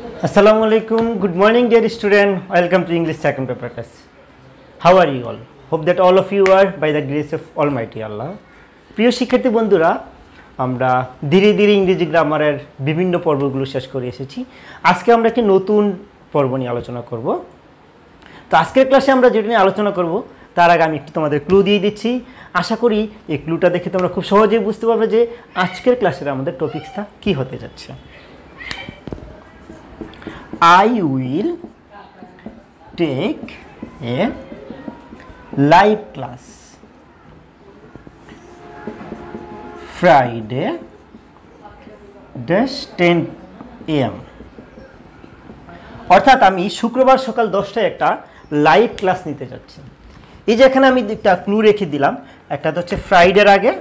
Assalamualaikum. Good morning, dear student. Welcome to English second paper class. How are you all? Hope that all of you are by the grace of Almighty Allah. প্রিয় শিক্ষার্থী বন্ধুরা, আমরা ধীরে ধীরে ইংরেজি গ্রামারের বিভিন্ন পর্বগুলো শেষ করে এসেছি। আজকে আমরা একটি নতুন পর্ব নিয়ে আলোচনা করব। তো আজকের ক্লাসে আমরা যেটা নিয়ে আলোচনা করব তার আগে আমি একটু তোমাদের ক্লু দিয়ে দিচ্ছি। আশা করি এই ক্লুটা দেখে তোমরা খুব সহজেই বুঝতে পারবে যে আজকের ক্লাসের আমাদের টপিকসটা কি হতে যাচ্ছে। I will take a live class Friday -10 AM অর্থাৎ আমি শুক্রবার সকাল 10টায় একটা লাইভ ক্লাস নিতে যাচ্ছি। এই যে এখানে আমি একটা ক্লু রেখে দিলাম, একটা তো হচ্ছে ফ্রাইডের আগে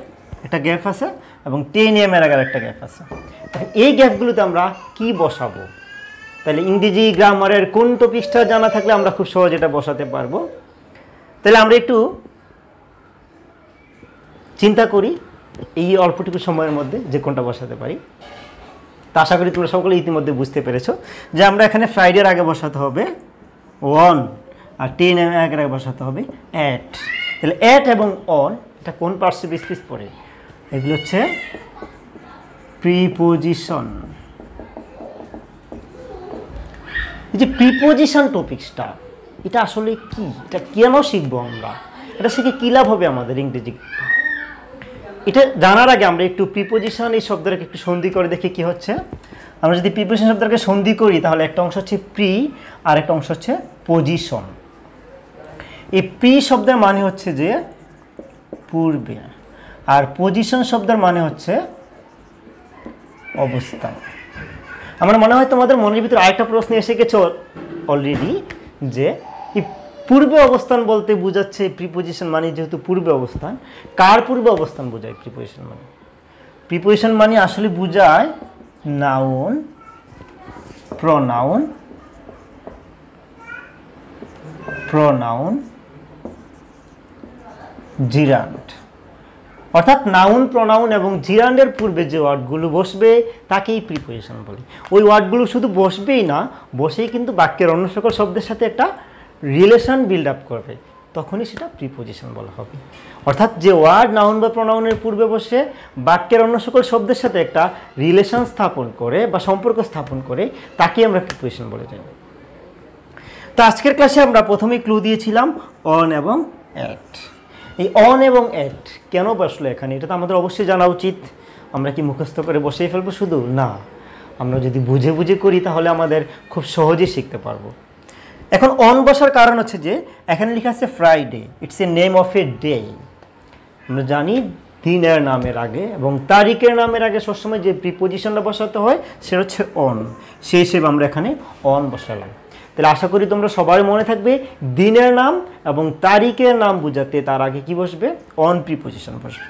একটা গ্যাপ আছে এবং 10 AM এর আগে একটা গ্যাপ আছে। এই গ্যাপগুলোতে আমরা কি বসাবো? তাহলে ইংরেজি গ্রামারের কোন টপিকসটা জানা থাকলে আমরা খুব সহজে এটা বসাতে পারবো। তাহলে আমরা একটু চিন্তা করি এই অল্পটুকু সময়ের মধ্যে যে কোনটা বসাতে পারি। তা আশা করি তোমরা সকলে ইতিমধ্যে বুঝতে পেরেছো যে আমরা এখানে ফ্রাইডের আগে বসাতে হবে 1 আর 10 এর আগে বসাতে হবে 8। তাহলে 8 এবং on এটা কোন পার্টিসিপল স্পিচ পড়ে? এগুলো হচ্ছে প্রিপোজিশন। এই যে প্রিপোজিশন টপিকসটা এটা আসলে কি, এটা কেন শিখবো আমরা, এটা শিখে কী লাভ হবে আমাদের ইংরেজি? এটা জানার আগে আমরা একটু প্রিপোজিশন এই শব্দটাকে একটু সন্ধি করে দেখি কি হচ্ছে। আমরা যদি প্রিপোজিশন শব্দটাকে সন্ধি করি তাহলে একটা অংশ হচ্ছে প্রি আর একটা অংশ হচ্ছে পজিশন। এই প্রি শব্দের মানে হচ্ছে যে পূর্বে, আর পজিশন শব্দের মানে হচ্ছে অবস্থান। আমার মনে হয় তোমাদের মনের ভিতরে আরেকটা প্রশ্ন এসে গেছে অলরেডি, যে এই পূর্বে অবস্থান বলতে বোঝাচ্ছে প্রিপোজিশন মানে যেহেতু পূর্বে অবস্থান, কার পূর্বে অবস্থান বোঝায় প্রিপোজিশন মানে? প্রিপোজিশন মানে আসলে বোঝায় নাউন, প্রোনাউন, জিরান্ড। অর্থাৎ নাউন, প্রোনাউন এবং জিরান্ডের পূর্বে যে ওয়ার্ডগুলো বসবে তাকেই প্রিপোজিশন বলে। ওই ওয়ার্ডগুলো শুধু বসবেই না, বসেই কিন্তু বাক্যের অন্য সকল শব্দের সাথে একটা রিলেশন বিল্ড আপ করবে, তখনই সেটা প্রিপোজিশন বলা হবে। অর্থাৎ যে ওয়ার্ড নাউন বা প্রোনাউনের পূর্বে বসে বাক্যের অন্য সকল শব্দের সাথে একটা রিলেশন স্থাপন করে বা সম্পর্ক স্থাপন করে তাকেই আমরা প্রিপোজিশন বলে যাই। তো আজকের ক্লাসে আমরা প্রথমেই ক্লু দিয়েছিলাম অন এবং অ্যাট। এই অন এবং অ্যাট কেন বসলো এখানে, এটা তো আমাদের অবশ্যই জানা উচিত। আমরা কি মুখস্থ করে বসেই ফেলবো শুধু? না, আমরা যদি বুঝে বুঝে করি তাহলে আমাদের খুব সহজেই শিখতে পারবো। এখন অন বসার কারণ হচ্ছে যে এখানে লেখা আছে Friday, it's a name of a day. আমরা জানি দিনের নামের আগে এবং তারিখের নামের আগে সবসময় যে প্রিপোজিশনটা বসাতে হয় সেটা হচ্ছে অন। সেই হিসেবে আমরা এখানে অন বসালাম। তাহলে আশা করি তোমরা সবার মনে থাকবে দিনের নাম এবং তারিখের নাম বোঝাতে তার আগে কি বসবে? অন প্রিপোজিশন বসবে।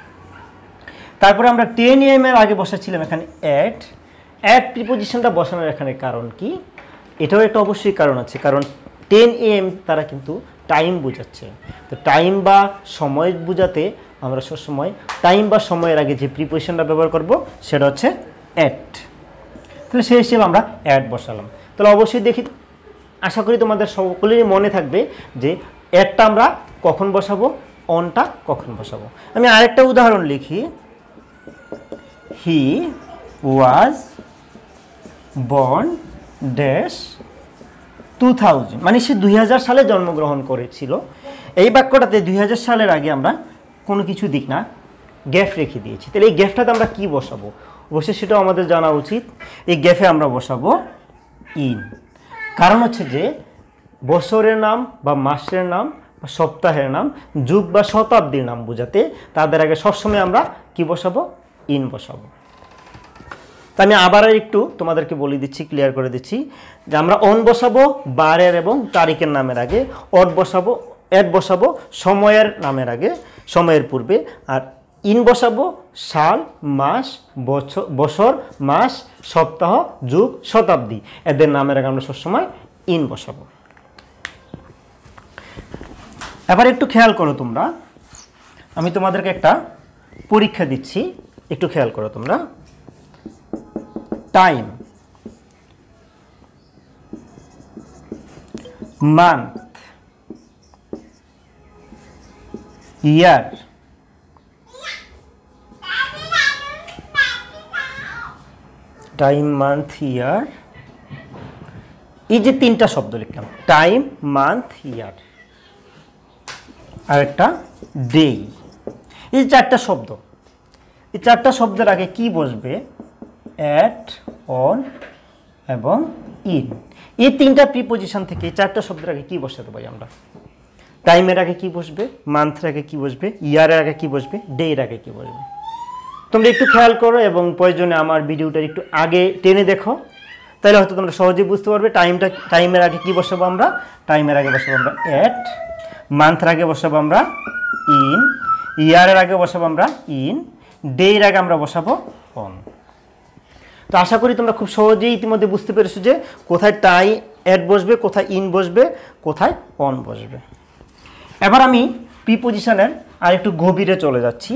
তারপরে আমরা 10 AM এর আগে বসাচ্ছিলাম এখানে অ্যাট প্রিপোজিশনটা বসানোর এখানে কারণ কি? এটাও একটা অবশ্যই কারণ আছে, কারণ 10 AM তারা কিন্তু টাইম বোঝাচ্ছে। তো টাইম বা সময় বোঝাতে আমরা সবসময় টাইম বা সময়ের আগে যে প্রিপোজিশনটা ব্যবহার করব সেটা হচ্ছে অ্যাট। তাহলে সেই হিসেবে আমরা অ্যাট বসালাম। তাহলে অবশ্যই দেখি, আশা করি তোমাদের সকলেরই মনে থাকবে যে অ্যাটটা আমরা কখন বসাবো, অনটা কখন বসাবো। আমি আরেকটা উদাহরণ লিখি, হি ওয়াজ বর্ন ড্যাশ 2000, মানে সে 2000 সালে জন্মগ্রহণ করেছিল। এই বাক্যটাতে 2000 সালের আগে আমরা কোনো কিছু দিক না গ্যাপ রেখে দিয়েছি। তাহলে এই গ্যাপটাতে আমরা কি বসাবো? অবশ্যই সেটাও আমাদের জানা উচিত। এই গ্যাপে আমরা বসাবো ইন। কারণ হচ্ছে যে বছরের নাম বা মাসের নাম বা সপ্তাহের নাম, যুগ বা শতাব্দীর নাম বোঝাতে তাদের আগে সবসময় আমরা কি বসাবো? ইন বসাবো। তা আমি আবার একটু তোমাদেরকে বলে দিচ্ছি, ক্লিয়ার করে দিচ্ছি যে আমরা অন বসাবো বারের এবং তারিখের নামের আগে, অ্যাট বসাবো সময়ের নামের আগে, সময়ের পূর্বে, আর ইন বসাবো সাল, মাস, বছর, মাস, সপ্তাহ, যুগ, শতাব্দী এদের নামের আগে আমরা সবসময় ইন বসাবো। এবার একটু খেয়াল করো তোমরা, আমি তোমাদেরকে একটা পরীক্ষা দিচ্ছি, একটু খেয়াল করো তোমরা। টাইম মান্থ, ইয়ার, টাইম, মান্থ, ইয়ার, এই যে তিনটা শব্দ লিখলাম, টাইম, মান্থ, ইয়ার, আর একটা ডে, এই চারটা শব্দ। এই চারটা শব্দের আগে কি বসবে? অ্যাট, অন এবং ইন। এই তিনটা প্রিপোজিশন থেকে এই চারটা শব্দের আগে কি বসাতে পারি আমরা? টাইমের আগে কি বসবে, মান্থের আগে কি বসবে, ইয়ারের আগে কি বসবে, ডে এর আগে কি বসবে। তোমরা একটু খেয়াল করো এবং প্রয়োজনে আমার ভিডিওটা একটু আগে টেনে দেখো, তাহলে হয়তো তোমরা সহজেই বুঝতে পারবে। টাইমের আগে কি বসাবো আমরা? টাইমের আগে বসাবো আমরা অ্যাট, মান্থের আগে বসাবো আমরা ইন, ইয়ারের আগে বসাবো আমরা ইন, ডে এর আগে আমরা বসাবো অন। তো আশা করি তোমরা খুব সহজেই ইতিমধ্যে বুঝতে পেরেছো যে কোথায় অ্যাট বসবে, কোথায় ইন বসবে, কোথায় অন বসবে। এবার আমি প্রিপোজিশনের আর একটু গভীরে চলে যাচ্ছি।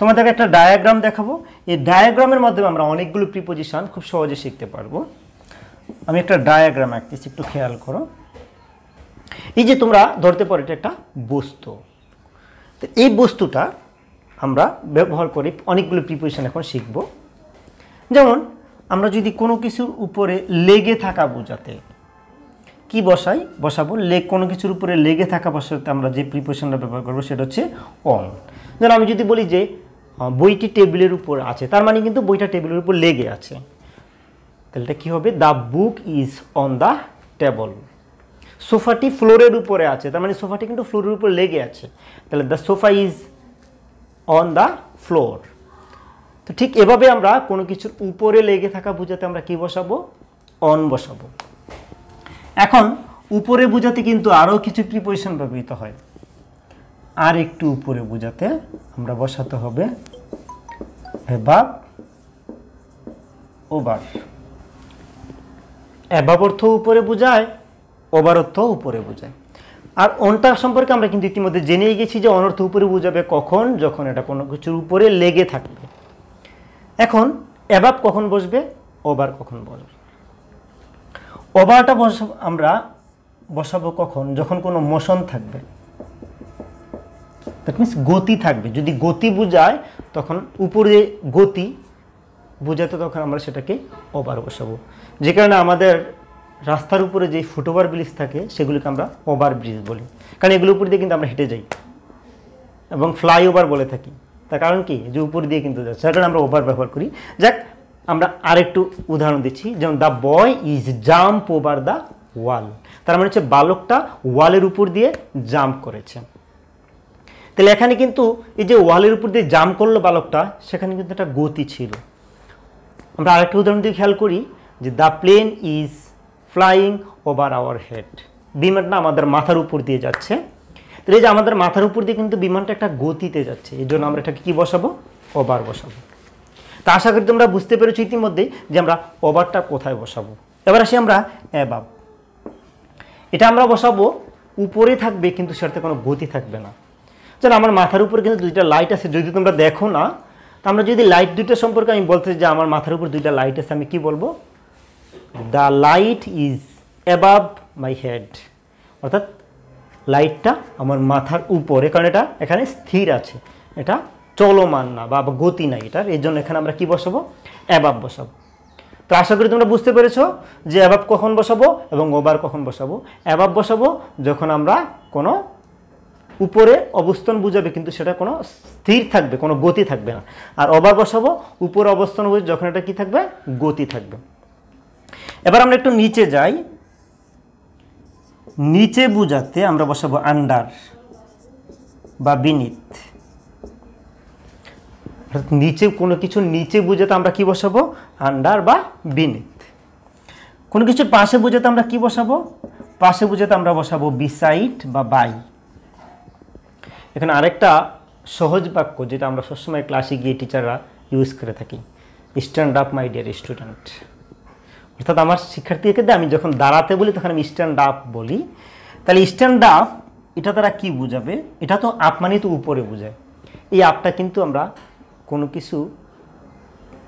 তোমাদেরকে একটা ডায়াগ্রাম দেখাবো। এই ডায়াগ্রামের মাধ্যমে আমরা অনেকগুলো প্রিপোজিশন খুব সহজে শিখতে পারবো। আমি একটা ডায়াগ্রাম আঁকতেছি, একটু খেয়াল করো। এই যে তোমরা ধরতে পারো এটা একটা বস্তু, তো এই বস্তুটা আমরা ব্যবহার করে অনেকগুলো প্রিপোজিশন এখন শিখব। যেমন আমরা যদি কোনো কিছুর উপরে লেগে থাকা বোঝাতে কি বসাবো, কোনো কিছুর উপরে লেগে থাকা বসাতে আমরা যে প্রিপোজিশনটা ব্যবহার করবো সেটা হচ্ছে অন। যেন আমি যদি বলি যে বইটি টেবিলের উপর আছে, তার মানে কিন্তু বইটা টেবিলের উপর লেগে আছে, তাহলে এটা কী হবে? The book is on the table. সোফাটি ফ্লোরের উপরে আছে, তার মানে সোফাটি কিন্তু ফ্লোরের উপর লেগে আছে, তাহলে the sofa is on the floor. তো ঠিক এভাবে আমরা কোনো কিছুর উপরে লেগে থাকা বোঝাতে আমরা কি বসাবো? অন বসাবো। এখন উপরে বোঝাতে কিন্তু আরও কিছু প্রিপোজিশন ব্যবহৃত হয়। আর একটু উপরে বোঝাতে আমরা বসাতে হবে অ্যাবাভ, ওভার। অ্যাবাভ অর্থ উপরে বোঝায়, ওভার অর্থ উপরে বোঝায়। আর অনটার সম্পর্কে আমরা কিন্তু ইতিমধ্যে জেনেই গেছি যে অনর্থ উপরে বোঝাবে কখন? যখন এটা কোনো কিছুর উপরে লেগে থাকবে। এখন অ্যাবাভ কখন বসবে, ওভার কখন বসবে? ওভারটা আমরা বসাবো কখন? যখন কোনো মোশন থাকবে, দ্যাট মিনস গতি থাকবে। যদি গতি বোঝায় তখন উপরে গতি বোঝাতে তখন আমরা সেটাকে ওভার বসাবো। যে কারণে আমাদের রাস্তার উপরে যে ফুটওভার ব্রিজ থাকে সেগুলিকে আমরা ওভার ব্রিজ বলি, কারণ এগুলোর উপর দিয়ে কিন্তু আমরা হেঁটে যাই এবং ফ্লাইওভার বলে থাকি। তার কারণ কি? যে উপর দিয়ে কিন্তু যাচ্ছে, সেটা আমরা ওভার ব্যবহার করি। যাক, আমরা আরেকটু উদাহরণ দিচ্ছি। যেমন the boy is jump over the wall, তার মানে হচ্ছে বালকটা ওয়ালের উপর দিয়ে জাম্প করেছে। তাহলে এখানে কিন্তু এই যে ওয়ালের উপর দিয়ে জাম্প করলো বালকটা, সেখানে কিন্তু একটা গতি ছিল। আমরা আরেকটা উদাহরণ দিয়ে খেয়াল করি যে the plane is flying over our head, বিমানটা আমাদের মাথার উপর দিয়ে যাচ্ছে। তাহলে এই যে আমাদের মাথার উপর দিয়ে কিন্তু বিমানটা একটা গতিতে যাচ্ছে, এই জন্য আমরা এটাকে কী বসাবো? ওভার বসাবো। তা আশা করি তোমরা বুঝতে পেরেছো ইতিমধ্যেই যে আমরা ওভারটা কোথায় বসাবো। এবার আসি আমরা অ্যাবাভ। এটা আমরা বসাবো উপরে থাকবে, কিন্তু সেটাতে কোনো গতি থাকবে না। যেন আমার মাথার উপরে কিন্তু দুইটা লাইট আছে, যদি তোমরা দেখো না, তা আমরা যদি লাইট দুইটা সম্পর্কে আমি বলতে যে আমার মাথার উপর দুইটা লাইট আছে, আমি কি বলবো? The light is above my head, অর্থাৎ লাইটটা আমার মাথার উপরে, কারণ এটা এখানে স্থির আছে, এটা চলমান না বা গতি নাই এটার, এই জন্য এখানে আমরা কি বসাবো? অ্যাবাভ বসাবো। তো আশা করি তোমরা বুঝতে পেরেছো যে অ্যাবাভ কখন বসাবো এবং ওভার কখন বসাবো। অ্যাবাভ বসাবো যখন আমরা কোনো উপরে অবস্থান বুঝাবে, কিন্তু সেটা কোনো স্থির থাকবে, কোনো গতি থাকবে না। আর ওভার বসাবো উপরে অবস্থান বুঝে যখন এটা কি থাকবে? গতি থাকবে। এবার আমরা একটু নিচে যাই। নিচে বুঝাতে আমরা বসাবো আন্ডার বা বিনিথ। নিচে কোনো কিছু নিচে বুঝাতে আমরা কি বসাবো? আন্ডার বা বিনিথ। কোনো কিছুর পাশে বুঝাতে আমরা কি বসাবো? পাশে বুঝাতে আমরা বসাবো বিসাইড বা বাই। এখানে আরেকটা সহজ বাক্য যেটা আমরা সবসময় ক্লাসে গিয়ে টিচাররা ইউজ করে থাকি, stand up my dear student. অর্থাৎ আমার শিক্ষার্থীকে আমি যখন দাঁড়াতে বলি তখন আমি স্ট্যান্ড আপ বলি। তাহলে স্ট্যান্ড আপ এটা তারা কি বুঝাবে? এটা তো আপ মানে তো উপরে বোঝায়। এই আপটা কিন্তু আমরা কোনো কিছু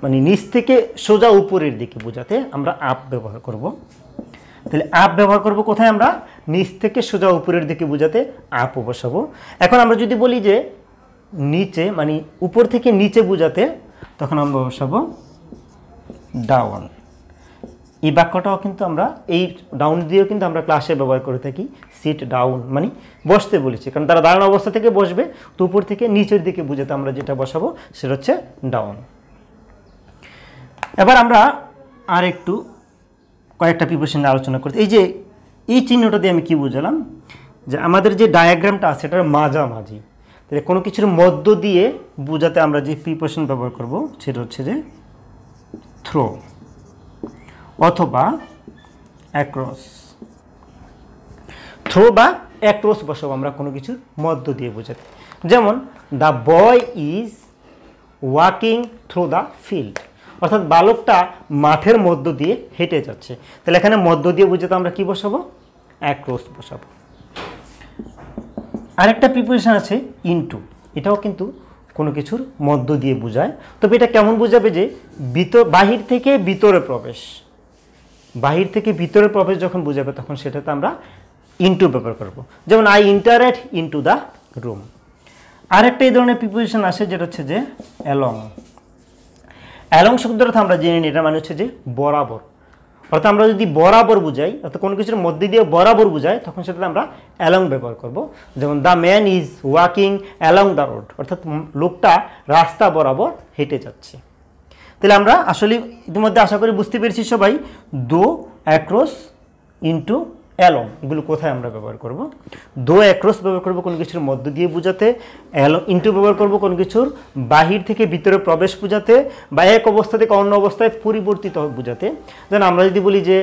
মানে নিচ থেকে সোজা উপরের দিকে বোঝাতে আমরা আপ ব্যবহার করব। তাহলে আপ ব্যবহার করব কোথায়? আমরা নিচ থেকে সোজা উপরের দিকে বোঝাতে আপ বসাবো। এখন আমরা যদি বলি যে নিচে মানে উপর থেকে নিচে বোঝাতে, তখন আমরা বসাবো ডাউন। এই বাক্যটাও কিন্তু আমরা এই ডাউন দিয়েও কিন্তু আমরা ক্লাসে ব্যবহার করে থাকি। সিট ডাউন মানে বসতে বলেছি, কারণ তারা দাঁড়ানো অবস্থা থেকে বসবে, তো উপর থেকে নিচের দিকে বোঝাতে আমরা যেটা বসাবো সেটা হচ্ছে ডাউন। এবার আমরা আর একটু কয়েকটা প্রিপোজিশন নিয়ে আলোচনা করতে। এই যে এই চিহ্নটা দিয়ে আমি কি বুঝালাম, যে আমাদের যে ডায়াগ্রামটা আছে এটার মাঝামাঝি, তাহলে কোনো কিছুর মধ্য দিয়ে বোঝাতে আমরা যে প্রিপোজিশন ব্যবহার করব সেটা হচ্ছে যে থ্রো অথবা অ্যাক্রস। থ্রো বা অ্যাক্রস বসাবো আমরা কোনো কিছুর মধ্য দিয়ে বোঝাতে। যেমন the boy is walking through the field, অর্থাৎ বালকটা মাঠের মধ্য দিয়ে হেঁটে যাচ্ছে। তাহলে এখানে মধ্য দিয়ে বোঝাতে আমরা কি বসাবো? অ্যাক্রস বসাবো। আরেকটা প্রিপোজিশন আছে ইনটু, এটাও কিন্তু কোনো কিছুর মধ্য দিয়ে বোঝায়। তবে এটা কেমন বোঝাবে? যে বাহির থেকে ভিতরে প্রবেশ, বাহির থেকে ভিতরে প্রবেশ যখন বোঝাবে তখন সেটাতে আমরা ইনটু ব্যবহার করব। যেমন আই ইন্টারেট ইনটু দ্য রুম। আরেকটা এই ধরনের প্রিপোজিশন আসে যেটা হচ্ছে যে অ্যালং। অ্যালং শব্দটা আমরা জেনে নিই, এটা মানে হচ্ছে যে বরাবর। অর্থাৎ আমরা যদি বরাবর বুঝাই, অর্থাৎ কোনো কিছুর মধ্যে দিয়ে বরাবর বুঝাই, তখন সেটাতে আমরা অ্যালং ব্যবহার করব। যেমন the man is walking along the road, অর্থাৎ লোকটা রাস্তা বরাবর হেঁটে যাচ্ছে। তাহলে আমরা আসলে ইতিমধ্যে আশা করি বুঝতে পেরেছি সবাই, দো, অ্যাক্রস, ইনটু, অ্যালং এগুলো কোথায় আমরা ব্যবহার করব। দো অ্যাক্রস ব্যবহার করব কোনো কিছুর মধ্য দিয়ে বোঝাতে, ইনটু ব্যবহার করব কোনো কিছুর বাহির থেকে ভিতরে প্রবেশ বোঝাতে, বা এক অবস্থা থেকে অন্য অবস্থায় পরিবর্তিত বোঝাতে। যেন আমরা যদি বলি যে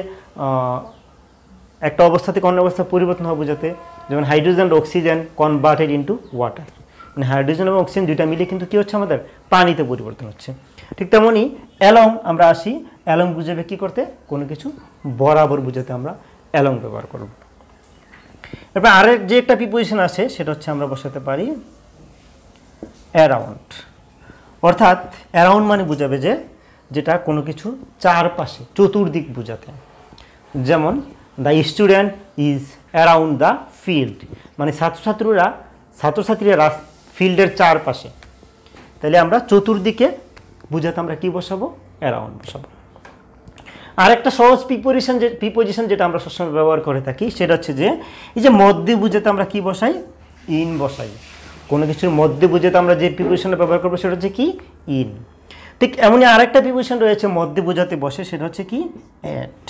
একটা অবস্থা থেকে অন্য অবস্থায় পরিবর্তন হওয়া বোঝাতে, যেমন hydrogen oxygen converted into water, মানে হাইড্রোজেন এবং অক্সিজেন দুইটা মিলে কিন্তু কী হচ্ছে? আমাদের পানিতে পরিবর্তন হচ্ছে। ঠিক তেমনই অ্যালং আমরা আসি, অ্যালং বুঝাবে কী করতে? কোনো কিছু বরাবর বুঝাতে আমরা অ্যালং ব্যবহার করব। এরপর আরেক যে একটা প্রিপোজিশন আছে সেটা হচ্ছে আমরা বসাতে পারি অ্যারাউন্ড। অর্থাৎ অ্যারাউন্ড মানে বুঝাবে যে যেটা কোনো কিছু চারপাশে চতুর্দিক বুঝাতে। যেমন the student is around the field, মানে ছাত্রছাত্রীরা ফিল্ডের চারপাশে। তাহলে আমরা চতুর্দিকে বুঝাতে আমরা কি বসাবো? অ্যারাউন্ড বসাবো। আরেকটা সহজ প্রিপোজিশন যেটা আমরা সবসময় ব্যবহার করে থাকি সেটা হচ্ছে যে এই যে মধ্যে বুঝাতে আমরা কি বসাই? ইন বসাই। কোনো কিছুর মধ্যে বুঝাতে আমরা যে প্রিপোজিশনটা ব্যবহার করবো সেটা হচ্ছে কি? ইন। ঠিক এমনই আরেকটা প্রিপোজিশন রয়েছে মধ্যে বোঝাতে বসে, সেটা হচ্ছে কি? অ্যাট।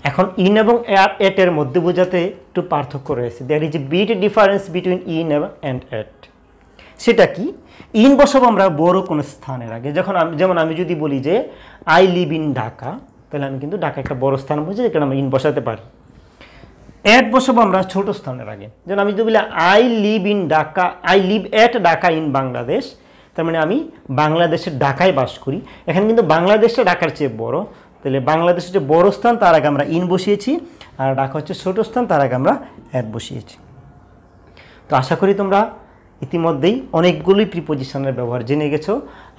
এখন ইন এবং অ্যাট এর মধ্যে বোঝাতে একটু পার্থক্য রয়েছে। There is a bit difference between in and at. সেটা কি? ইন বসাবো আমরা বড় কোনো স্থানের আগে। যেমন আমি যদি বলি যে আই লিভ ইন ঢাকা, তাহলে আমি কিন্তু ঢাকা একটা বড় স্থান বুঝি, যেখানে আমরা ইন বসাতে পারি। অ্যাট বসাবো আমরা ছোট স্থানের আগে। যেমন আমি যদি বলি I live in Dhaka, I live at Dhaka in Bangladesh, তার মানে আমি বাংলাদেশের ঢাকায় বাস করি। এখানে কিন্তু বাংলাদেশটা ঢাকার চেয়ে বড়, তাহলে বাংলাদেশের যে বড় স্থান তার আগে আমরা ইন বসিয়েছি, আর ঢাকা হচ্ছে ছোট স্থান, তার আগে আমরা অ্যাট বসিয়েছি। তো আশা করি তোমরা ইতিমধ্যেই অনেকগুলোই প্রিপোজিশনের ব্যবহার জেনে গেছো।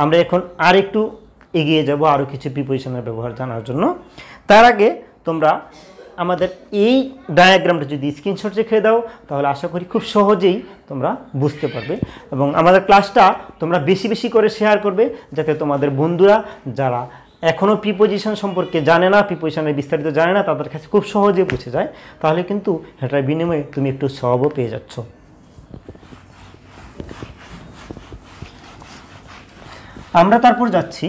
আমরা এখন আর একটু এগিয়ে যাব আরও কিছু প্রিপোজিশনের ব্যবহার জানার জন্য। তার আগে তোমরা আমাদের এই ডায়াগ্রামটা যদি স্ক্রিনশট রেখে দাও, তাহলে আশা করি খুব সহজেই তোমরা বুঝতে পারবে। এবং আমাদের ক্লাসটা তোমরা বেশি বেশি করে শেয়ার করবে, যাতে তোমাদের বন্ধুরা যারা এখনও প্রিপোজিশন সম্পর্কে জানে না, প্রিপোজিশনের বিস্তারিত জানে না, তাদের কাছে খুব সহজে বুঝে যায়। তাহলে কিন্তু এটার বিনিময়ে তুমি একটু সহজও পেয়ে যাচ্ছ। আমরা তারপর যাচ্ছি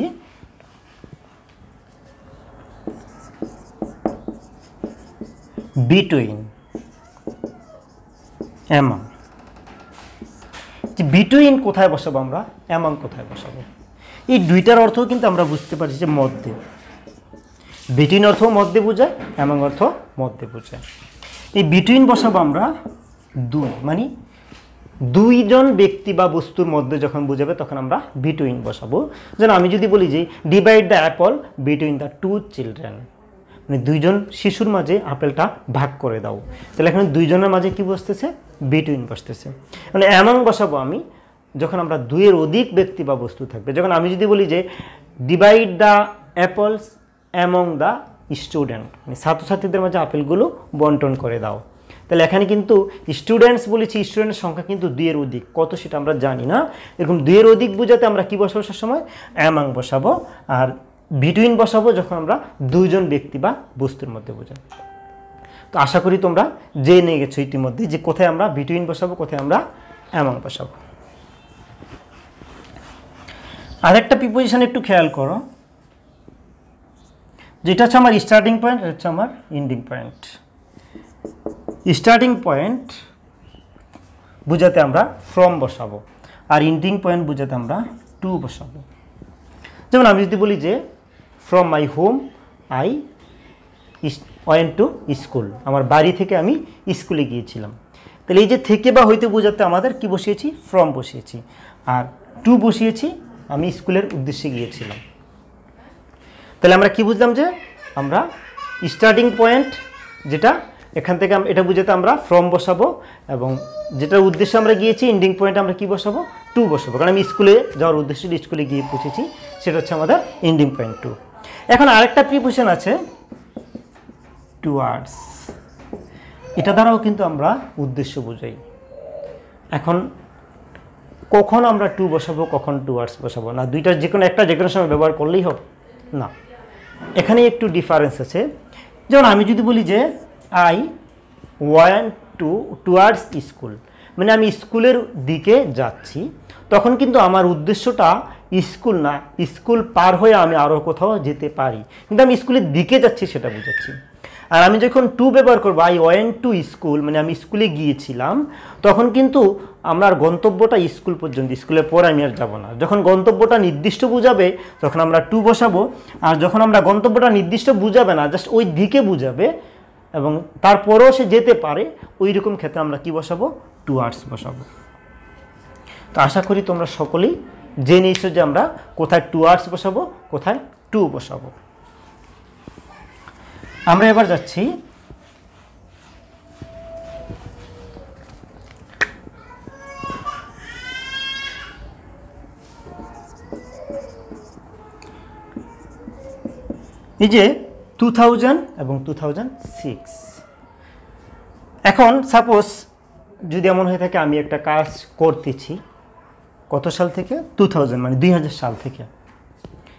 বিটুইন, অ্যামং। বিটুইন কোথায় বসাবো আমরা, অ্যামং কোথায় বসাবো? এই দুইটার অর্থ কিন্তু আমরা বুঝতে পারছি যে মধ্যে। বিটুইন অর্থ মধ্যে বোঝায়, অ্যামং অর্থ মধ্যে বোঝায়। এই বিটুইন বসাবো আমরা দুই, মানে দুইজন ব্যক্তি বা বস্তুর মধ্যে যখন বোঝাবে তখন আমরা বিটুইন বসাবো। যেন আমি যদি বলি যে divide the apple between the two children, মানে দুইজন শিশুর মাঝে আপেলটা ভাগ করে দাও, তাহলে এখানে দুইজনের মাঝে কি বসতেছে? বিটুইন বসতেছে। মানে অ্যামং বসাবো আমি যখন আমরা দুইয়ের অধিক ব্যক্তি বা বস্তু থাকবে। যখন আমি যদি বলি যে divide the apples among the student, মানে ছাত্রছাত্রীদের মাঝে আপেলগুলো বন্টন করে দাও। তাহলে এখানে কিন্তু স্টুডেন্টস বলেছি, স্টুডেন্টের সংখ্যা কিন্তু 2 এর অধিক, কত সেটা আমরা জানি না। এরকম 2 এর অধিক বোঝাতে আমরা কি বসাবো সবসময়? অ্যামাং বসাবো। আর বিটুইন বসাবো যখন আমরা দুইজন ব্যক্তি বা বস্তুর মধ্যে বোঝাবো। তো আশা করি তোমরা জেনে গেছো ইতিমধ্যে যে কোথায় আমরা বিটুইন বসাবো, কোথায় আমরা অ্যামাং বসাবো। আরেকটা প্রিপোজিশন একটু খেয়াল করো, যেটা হচ্ছে আমার স্টার্টিং পয়েন্ট, এটা হচ্ছে আমার এন্ডিং পয়েন্ট। স্টার্টিং পয়েন্ট বোঝাতে আমরা ফ্রম বসাবো, আর এন্ডিং পয়েন্ট বোঝাতে আমরা টু বসাবো। যেমন আমি যদি বলি যে from my home I went to school, আমার বাড়ি থেকে আমি স্কুলে গিয়েছিলাম। তাহলে এই যে থেকে বা হইতে বোঝাতে আমাদের কি বসিয়েছি? ফ্রম বসিয়েছি। আর টু বসিয়েছি, আমি স্কুলের উদ্দেশ্যে গিয়েছিলাম। তাহলে আমরা কি বুঝলাম? যে আমরা স্টার্টিং পয়েন্ট যেটা, এখান থেকে এটা বুঝাতে আমরা ফ্রম বসাবো, এবং যেটার উদ্দেশ্যে আমরা গিয়েছি এন্ডিং পয়েন্টে আমরা কি বসাবো? টু বসাবো, কারণ আমি স্কুলে যাওয়ার উদ্দেশ্যে স্কুলে গিয়ে পৌঁছেছি, সেটা হচ্ছে আমাদের এন্ডিং পয়েন্ট টু। এখন আরেকটা প্রিপোজিশন আছে টুয়ার্ডস, এটা দ্বারাও কিন্তু আমরা উদ্দেশ্য বোঝাই। এখন কখন আমরা টু বসাবো, কখন টুয়ার্ডস বসাবো? না দুইটার যে কোনো একটা যে কোনো সময় ব্যবহার করলেই হবে না, এখানে একটু ডিফারেন্স আছে। যেমন আমি যদি বলি যে আই ওয়ান্ট টুয়ার্ডস স্কুল, মানে আমি স্কুলের দিকে যাচ্ছি, তখন কিন্তু আমার উদ্দেশ্যটা স্কুল না, স্কুল পার হয়ে আমি আরও কোথাও যেতে পারি, কিন্তু আমি স্কুলের দিকে যাচ্ছি সেটা বোঝাচ্ছি। আর আমি যখন টু ব্যবহার করবো, আই ওয়েন্ট টু স্কুল, মানে আমি স্কুলে গিয়েছিলাম, তখন কিন্তু আমার গন্তব্যটা স্কুল পর্যন্ত, স্কুলের পর আমি আর যাবো না। যখন গন্তব্যটা নির্দিষ্ট বুঝাবে তখন আমরা টু বসাবো, আর যখন আমরা গন্তব্যটা নির্দিষ্ট বুঝাবে না, জাস্ট ওই দিকে বুঝাবে এবং তারপরেও সে যেতে পারে, ওই রকম ক্ষেত্রে আমরা কি বসাবো? টুয়ার্ডস বসাবো। তো আশা করি তোমরা সকলেই জেনে এসো যে আমরা কোথায় টুয়ার্ডস বসাবো, কোথায় টু বসাবো। আমরা এবার যাচ্ছি এই যে 2000 এবং 2006। এখন সাপোজ যদি এমন হয়ে থাকে আমি একটা কাজ করতেছি কত সাল থেকে? 2000, মানে 2000 সাল থেকে।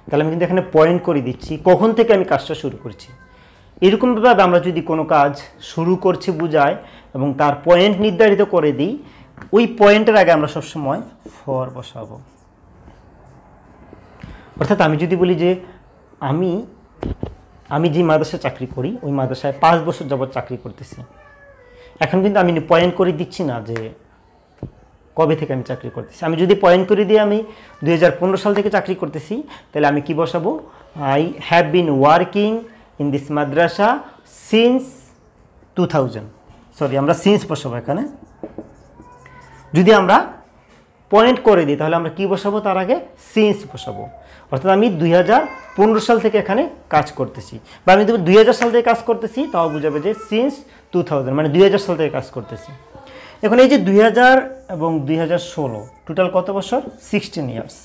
তাহলে আমি কিন্তু এখানে পয়েন্ট করে দিচ্ছি কখন থেকে আমি কাজটা শুরু করছি। এরকমভাবে আমরা যদি কোনো কাজ শুরু করছি বুঝায় এবং তার পয়েন্ট নির্ধারিত করে দিই, ওই পয়েন্টের আগে আমরা সবসময় ফর বসাবো। অর্থাৎ আমি যদি বলি যে আমি যে মাদ্রাসায় চাকরি করি, ওই মাদ্রাসায় 5 বছর যাবত চাকরি করতেছি, এখন কিন্তু আমি পয়েন্ট করে দিচ্ছি না যে কবে থেকে আমি চাকরি করতেছি। আমি যদি পয়েন্ট করে দিয়ে আমি 2015 সাল থেকে চাকরি করতেছি, তাহলে আমি কি বসাবো? I have been working in this Madrasa since 2000, sorry আমরা সিন্স বসাবো এখানে। যদি আমরা পয়েন্ট করে দিই তাহলে আমরা কি বসাবো? তার আগে সিন্স বসাবো। অর্থাৎ আমি 2015 সাল থেকে এখানে কাজ করতেছি, বা আমি 2000 সাল থেকে কাজ করতেছি, তাও বুঝাবে যে সিন্স 2000, মানে 2000 সাল থেকে কাজ করতেছি। এখন এই যে 2000 এবং 2016 টোটাল কত বছর? 16 ইয়ার্স।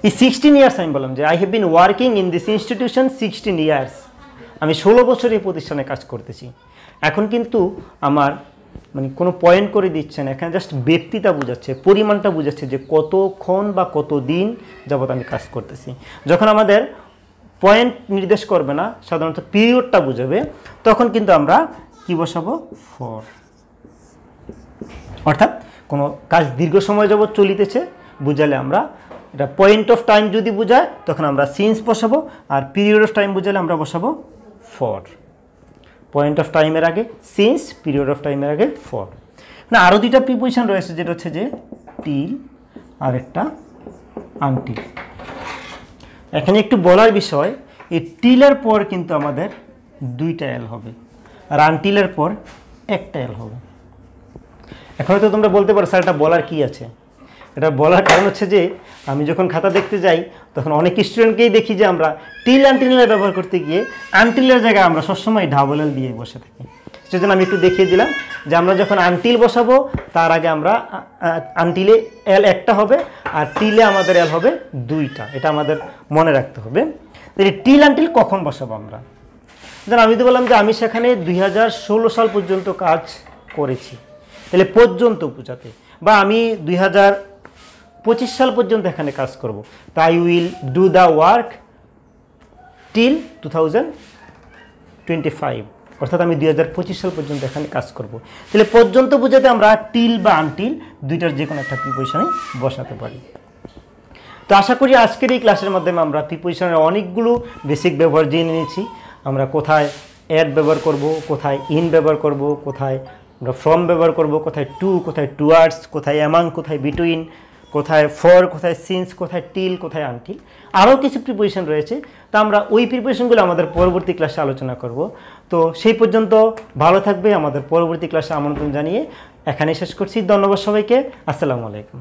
এই 16 ইয়ার্স আমি বললাম যে I have been working in this institution 16 years, আমি 16 বছর এই প্রতিষ্ঠানে কাজ করতেছি। এখন কিন্তু আমার মানে কোনো পয়েন্ট করে দিচ্ছে না, এখানে জাস্ট ব্যক্তিটা বোঝাচ্ছে, পরিমাণটা বোঝাচ্ছে যে কতক্ষণ বা কত দিন যাবত আমি কাজ করতেছি। যখন আমাদের পয়েন্ট নির্দেশ করবে না, সাধারণত পিরিয়ডটা বুঝাবে, তখন কিন্তু আমরা কি বসাবো? ফর। অর্থাৎ কোনো কাজ দীর্ঘ সময় যাবত চলিতেছে বুঝালে আমরা এটা পয়েন্ট অফ টাইম যদি বোঝায় তখন আমরা সিন্স বসাবো, আর পিরিয়ড অফ টাইম বুঝালে আমরা বসাবো ফর। পয়েন্ট অফ টাইমের আগে সিন্স, পিরিয়ড অফ টাইমের আগে ফর। না আরও দুইটা প্রিপোজিশন রয়েছে, যেটা হচ্ছে যে টিল আর একটা আনটিল। এখানে একটু বলার বিষয়, এই টিলের পর কিন্তু আমাদের 2টা এল হবে, আর আনটিলের পর 1টা এল হবে। এখন হয়তো তোমরা বলতে পারো স্যার এটা বলার কি আছে? এটা বলার কারণ হচ্ছে যে আমি যখন খাতা দেখতে যাই তখন অনেক স্টুডেন্টকেই দেখি যে আমরা টিল আনটিলের ব্যবহার করতে গিয়ে আনটিলের জায়গায় আমরা সবসময় ডাবল এল দিয়ে বসে থাকি। সেজন্য আমি একটু দেখিয়ে দিলাম যে আমরা যখন আনটিল বসাবো তার আগে আমরা আনটিলে এল 1টা হবে, আর টিলে আমাদের এল হবে 2টা। এটা আমাদের মনে রাখতে হবে। তাহলে টিল আনটিল কখন বসাবো আমরা? ধরুন আমি তো বললাম যে আমি সেখানে 2016 সাল পর্যন্ত কাজ করেছি, তাহলে পর্যন্ত বোঝাতে, বা আমি 2025 সাল পর্যন্ত এখানে কাজ করব, তাই will do the work till 2025, অর্থাৎ আমি 2025 সাল পর্যন্ত এখানে কাজ করব। তাহলে পর্যন্ত বোঝাতে আমরা টিল বা আনটিল দুইটার যে কোনো একটা প্রিপোজিশনে বসাতে পারি। তো আশা করি আজকের এই ক্লাসের মাধ্যমে আমরা প্রিপোজিশনের অনেকগুলো বেসিক ব্যবহার জেনে নিয়েছি। আমরা কোথায় অ্যাট ব্যবহার করব, কোথায় ইন ব্যবহার করব, কোথায় আমরা ফ্রম ব্যবহার করব, কোথায় টু, কোথায় টুয়ার্ডস, কোথায় অ্যামাং, কোথায় বিটুইন, কোথায় ফর, কোথায় সিন্স, কোথায় টিল, কোথায় আনটিল। আরও কিছু প্রিপোজিশন রয়েছে, তা আমরা ওই প্রিপোজিশনগুলো আমাদের পরবর্তী ক্লাসে আলোচনা করব। তো সেই পর্যন্ত ভালো থাকবে, আমাদের পরবর্তী ক্লাসে আমন্ত্রণ জানিয়ে এখানে শেষ করছি। ধন্যবাদ সবাইকে, আসসালামু আলাইকুম।